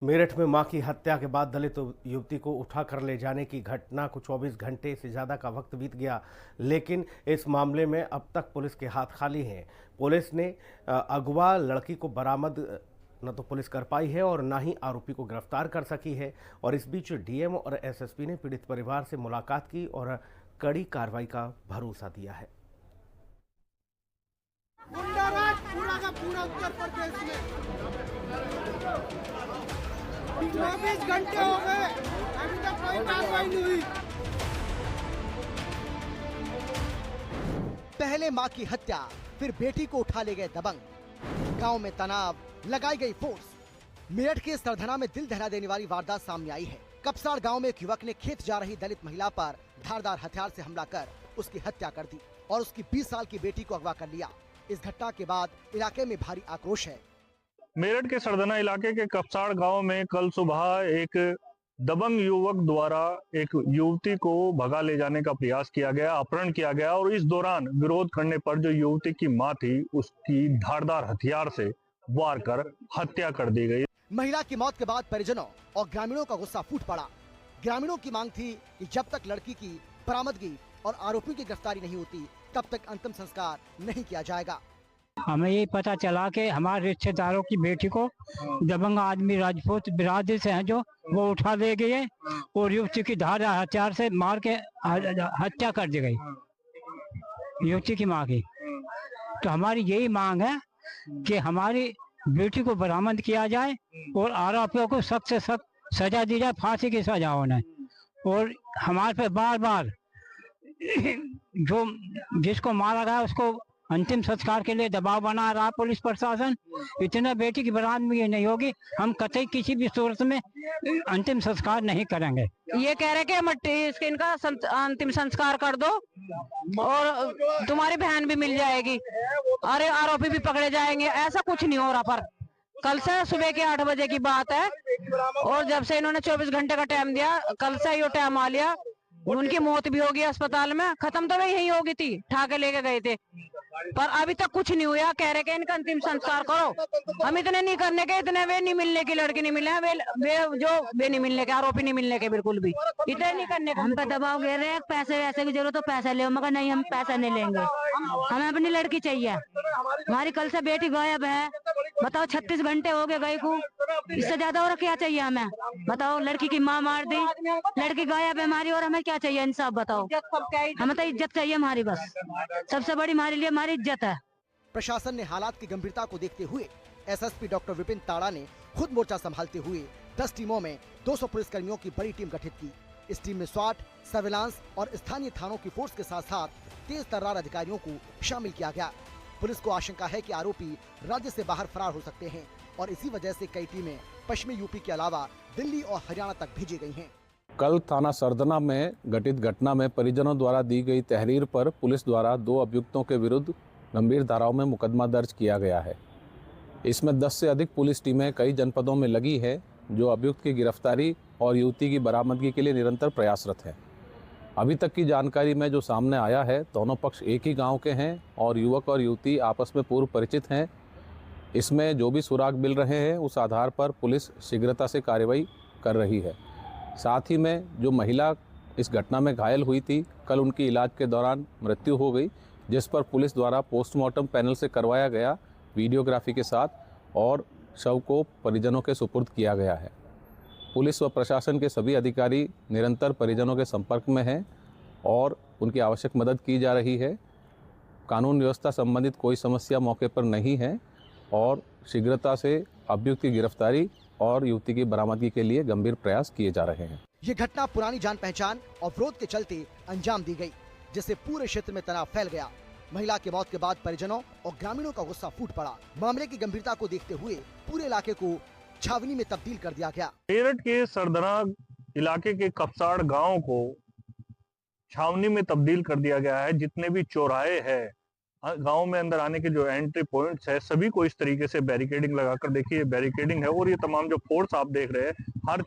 मेरठ में मां की हत्या के बाद दलित युवती को उठा कर ले जाने की घटना को 24 घंटे से ज़्यादा का वक्त बीत गया, लेकिन इस मामले में अब तक पुलिस के हाथ खाली हैं। पुलिस ने अगवा लड़की को बरामद न तो पुलिस कर पाई है और ना ही आरोपी को गिरफ्तार कर सकी है। और इस बीच डीएम और एसएसपी ने पीड़ित परिवार से मुलाकात की और कड़ी कार्रवाई का भरोसा दिया है। गुंडाराज पूरा का पूरा उत्तर प्रदेश में 24 घंटे हो गए, अभी तक कोई कार्रवाई नहीं हुई। पहले मां की हत्या, फिर बेटी को उठा ले गए दबंग। गांव में तनाव, लगाई गई फोर्स। मेरठ के सरधना में दिल दहला देने वाली वारदात सामने आई है। कपसाड़ गांव में एक युवक ने खेत जा रही दलित महिला पर धारदार हथियार से हमला कर उसकी हत्या कर दी और उसकी 20 साल की बेटी को अगवा कर लिया। इस घटना के बाद इलाके में भारी आक्रोश है। मेरठ के सरधना इलाके के कपसाड़ गांव में कल सुबह एक दबंग युवक द्वारा एक युवती को भगा ले जाने का प्रयास किया गया, अपहरण किया गया और इस दौरान विरोध करने पर जो युवती की मां थी उसकी धारदार हथियार से वार कर हत्या कर दी गई। महिला की मौत के बाद परिजनों और ग्रामीणों का गुस्सा फूट पड़ा। ग्रामीणों की मांग थी कि जब तक लड़की की बरामदगी और आरोपी की गिरफ्तारी नहीं होती तब तक अंतिम संस्कार नहीं किया जाएगा। हमें ये पता चला कि हमारे रिश्तेदारों की बेटी को दबंग आदमी राजपूत बिरादरी से हैं जो वो उठा ले गए और युवती की धारदार हथियार से मार के हत्या कर दी गई युवती की मां की। तो हमारी यही मांग है कि हमारी बेटी को बरामद किया जाए और आरोपियों को सख्त से सख्त सजा दी जाए, फांसी की सजा होना। और हमारे पे बार बार जो जिसको मारा गया उसको अंतिम संस्कार के लिए दबाव बना रहा पुलिस प्रशासन। इतना बेटी की बरामदगी नहीं होगी, हम कतई किसी भी सूरत में अंतिम संस्कार नहीं करेंगे। ये कह रहे कि मट्टी इनका अंतिम संस्कार कर दो और तुम्हारी बहन भी मिल जाएगी, अरे आरोपी भी पकड़े जाएंगे। ऐसा कुछ नहीं हो रहा। पर कल से सुबह के 8 बजे की बात है और जब से इन्होंने 24 घंटे का टाइम दिया, कल से ये टाइम आ लिया। उनकी मौत भी होगी अस्पताल में, खत्म तो वही यही होगी थी, ठाके लेके गए थे, पर अभी तक कुछ नहीं हुआ। कह रहे कि इनका अंतिम संस्कार करो। हम इतने नहीं करने के, इतने वे नहीं मिलने की लड़की नहीं मिले, वे नहीं मिलने के, आरोपी नहीं मिलने के, बिल्कुल भी इतने नहीं करने का। हम पे दबाव गिर रहे हैं, पैसे वैसे की जरूरत तो पैसा ले, मगर नहीं हम पैसा नहीं लेंगे, हमें अपनी लड़की चाहिए। हमारी कल से बेटी गायब है, बताओ 36 घंटे हो गए गए को, इससे ज्यादा और क्या चाहिए हमें? बताओ, लड़की की माँ मार दी, लड़की गायब है हमारी, और हमें क्या चाहिए इंसाफ? बताओ, हमें तो इज्जत चाहिए हमारी, बस सबसे बड़ी हमारे लिए हमारी इज्जत है। प्रशासन ने हालात की गंभीरता को देखते हुए एसएसपी डॉक्टर विपिन ताड़ा ने खुद मोर्चा संभालते हुए 10 टीमों में 200 पुलिसकर्मियों की बड़ी टीम गठित की। इस टीम में स्वाट, सर्विलांस और स्थानीय थानों की फोर्स के साथ साथ तेज तर्रार अधिकारियों को शामिल किया गया। पुलिस को आशंका है कि आरोपी राज्य से बाहर फरार हो सकते हैं और इसी वजह से कई टीमें पश्चिमी यूपी के अलावा दिल्ली और हरियाणा तक भेजी गई हैं। कल थाना सरधना में घटित घटना में परिजनों द्वारा दी गई तहरीर पर पुलिस द्वारा 2 अभियुक्तों के विरुद्ध गंभीर धाराओं में मुकदमा दर्ज किया गया है। इसमें 10 से अधिक पुलिस टीमें कई जनपदों में लगी है जो अभियुक्त की गिरफ्तारी और युवती की बरामदगी के लिए निरंतर प्रयासरत है। अभी तक की जानकारी में जो सामने आया है, दोनों पक्ष एक ही गांव के हैं और युवक और युवती आपस में पूर्व परिचित हैं। इसमें जो भी सुराग मिल रहे हैं उस आधार पर पुलिस शीघ्रता से कार्रवाई कर रही है। साथ ही में जो महिला इस घटना में घायल हुई थी, कल उनकी इलाज के दौरान मृत्यु हो गई, जिस पर पुलिस द्वारा पोस्टमार्टम पैनल से करवाया गया वीडियोग्राफी के साथ और शव को परिजनों के सुपुर्द किया गया है। पुलिस व प्रशासन के सभी अधिकारी निरंतर परिजनों के संपर्क में हैं और उनकी आवश्यक मदद की जा रही है। कानून व्यवस्था संबंधित कोई समस्या मौके पर नहीं है और शीघ्रता से अभियुक्त की गिरफ्तारी और युवती की बरामदगी के लिए गंभीर प्रयास किए जा रहे हैं। ये घटना पुरानी जान पहचान और विरोध के चलते अंजाम दी गई, जिससे पूरे क्षेत्र में तनाव फैल गया। महिला की मौत के बाद परिजनों और ग्रामीणों का गुस्सा फूट पड़ा। मामले की गंभीरता को देखते हुए पूरे इलाके को छावनी में तब्दील कर दिया गया। मेरठ के सरधना इलाके के कपसाड़ गांव को छावनी में तब्दील कर दिया गया है। जितने भी चौराहे हैं, गांव में अंदर आने के जो एंट्री पॉइंट्स है, सभी को इस तरीके से बैरिकेडिंग लगाकर, देखिए बैरिकेडिंग है और ये तमाम जो फोर्स आप देख रहे हैं, हर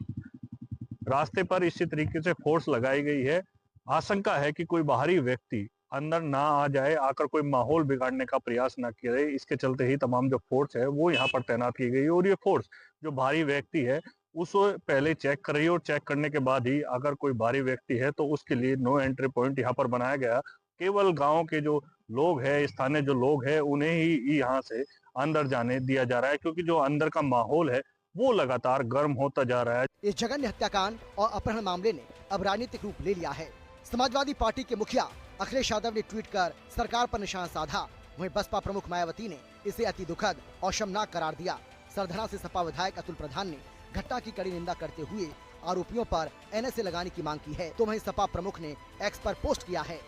रास्ते पर इसी तरीके से फोर्स लगाई गई है। आशंका है कि कोई बाहरी व्यक्ति अंदर ना आ जाए, आकर कोई माहौल बिगाड़ने का प्रयास ना करे। इसके चलते ही तमाम जो फोर्स है वो यहाँ पर तैनात की गई है और ये फोर्स जो बाहरी व्यक्ति है उसको पहले चेक कर रही है और चेक करने के बाद ही अगर कोई बाहरी व्यक्ति है तो उसके लिए नो एंट्री पॉइंट यहाँ पर बनाया गया। केवल गांव के जो लोग हैं, स्थानीय जो लोग हैं, उन्हें ही यहाँ से अंदर जाने दिया जा रहा है, क्योंकि जो अंदर का माहौल है वो लगातार गर्म होता जा रहा है। इस जघन्य हत्याकांड और अपहरण मामले ने अब राजनीतिक रूप ले लिया है। समाजवादी पार्टी के मुखिया अखिलेश यादव ने ट्वीट कर सरकार पर निशाना साधा। वहीं बसपा प्रमुख मायावती ने इसे अति दुखद और शर्मनाक करार दिया। सरधना से सपा विधायक अतुल प्रधान ने घटना की कड़ी निंदा करते हुए आरोपियों पर एनएसए लगाने की मांग की है। तो वहीं सपा प्रमुख ने एक्स पर पोस्ट किया है।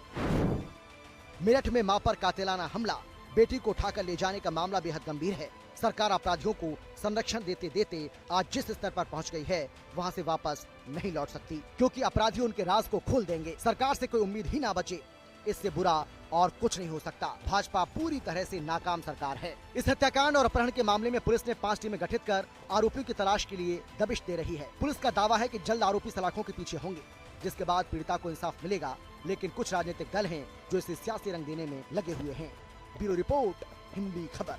मेरठ में मां पर कातिलाना हमला, बेटी को उठाकर ले जाने का मामला बेहद गंभीर है। सरकार अपराधियों को संरक्षण देते देते आज जिस स्तर पर पहुंच गई है वहां से वापस नहीं लौट सकती, क्योंकि अपराधी उनके राज को खोल देंगे। सरकार से कोई उम्मीद ही ना बचे। इससे बुरा और कुछ नहीं हो सकता। भाजपा पूरी तरह से नाकाम सरकार है। इस हत्याकांड और अपहरण के मामले में पुलिस ने 5 टीमें गठित कर आरोपियों की तलाश के लिए दबिश दे रही है। पुलिस का दावा है कि जल्द आरोपी सलाखों के पीछे होंगे, जिसके बाद पीड़िता को इंसाफ मिलेगा। लेकिन कुछ राजनीतिक दल हैं जो इसे सियासी रंग देने में लगे हुए हैं। ब्यूरो रिपोर्ट, हिंदी खबर।